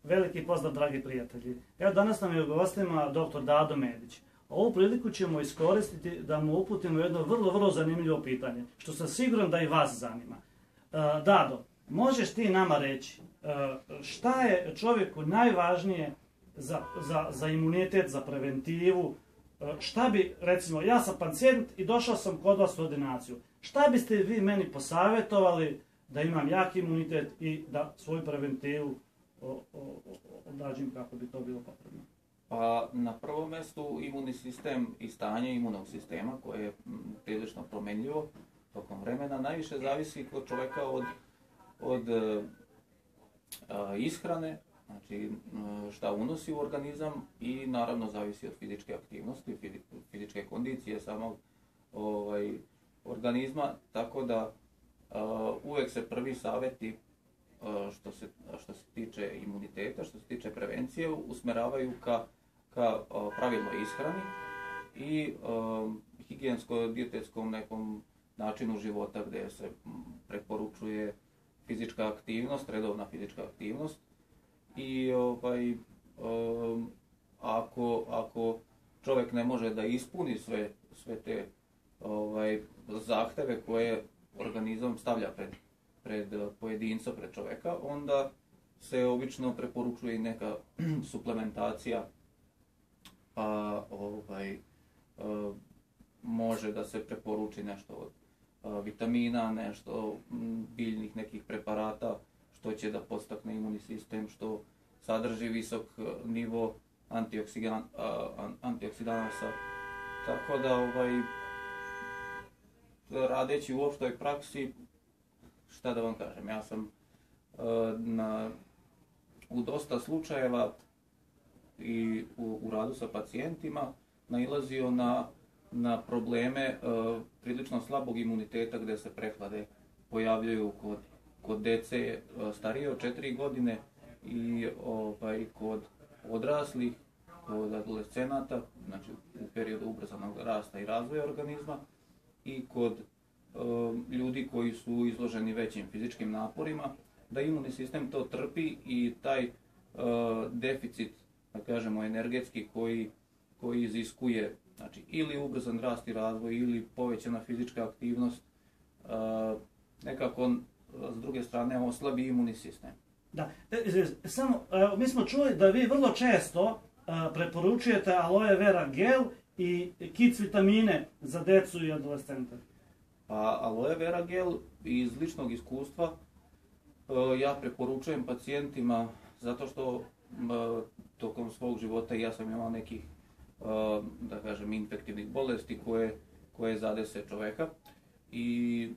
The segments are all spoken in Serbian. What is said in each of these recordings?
Veliki pozdrav, dragi prijatelji. Evo, danas nam je u gostima dr. Dado Medić. Ovu priliku ćemo iskoristiti da mu uputimo jedno vrlo zanimljivo pitanje, što sam siguran da i vas zanima. Dado, možeš ti nama reći šta je čovjeku najvažnije za imunitet, za preventivu? Šta bi, recimo, ja sam pacijent i došao sam kod vas u ordinaciju. Šta biste vi meni posavjetovali da imam jak imunitet i da svoju preventivu odrađim kako bi to bilo potrebno? Pa na prvom mjestu imunni sistem i stanje imunog sistema koje je prilično promenljivo tokom vremena. Najviše zavisi kod čovjeka od ishrane, znači šta unosi u organizam, i naravno zavisi od fizičke aktivnosti, fizičke kondicije samog organizma, tako da uvijek se prvi savjeti što se tiče imuniteta, što se tiče prevencije, usmjeravaju ka pravilnoj ishrani i higijensko-dijetetskom nekom načinu života gdje se preporučuje fizička aktivnost, redovna fizička aktivnost. I ako čovjek ne može da ispuni sve te zahtjeve koje organizam stavlja pred pojedinca, pred čovjeka, onda se obično preporučuje i neka suplementacija, pa može da se preporuči nešto od vitamina, nešto biljnih nekih preparata, što će da podstakne imunni sistem, što sadrži visok nivo antioksidanasa. Tako da radeći u opštoj praksi, šta da vam kažem, ja sam u dosta slučajeva i u radu sa pacijentima nailazio na probleme prilično slabog imuniteta gdje se prehlade pojavljaju kod dece starije od 4 godine i kod odraslih, kod adolescenata, znači u periodu ubrzanog rasta i razvoja organizma, i kod ljudi koji su izloženi većim fizičkim naporima, da imunni sistem to trpi i taj deficit, da kažemo, energetski koji iziskuje, znači, ili ubrzan rast i razvoj ili povećana fizička aktivnost, nekako s druge strane oslabi imunni sistem. Da, samo, mi smo čuli da vi vrlo često preporučujete aloe vera gel i kids vitamine za decu i adolescente. Pa aloe vera gel iz ličnog iskustva ja preporučujem pacijentima zato što tokom svog života ja sam imao nekih, da kažem, infektivnih bolesti koje zadese čovjeka i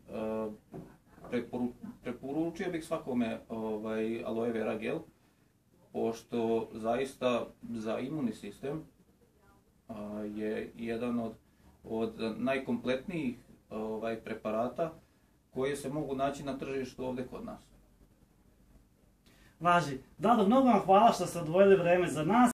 preporučio bih svakome aloe vera gel, pošto zaista za imunni sistem je jedan od najkompletnijih preparata koji se mogu naći na tržištu ovdje kod nas. Važi. Dado, mnogo vam hvala što ste odvojili vreme za nas.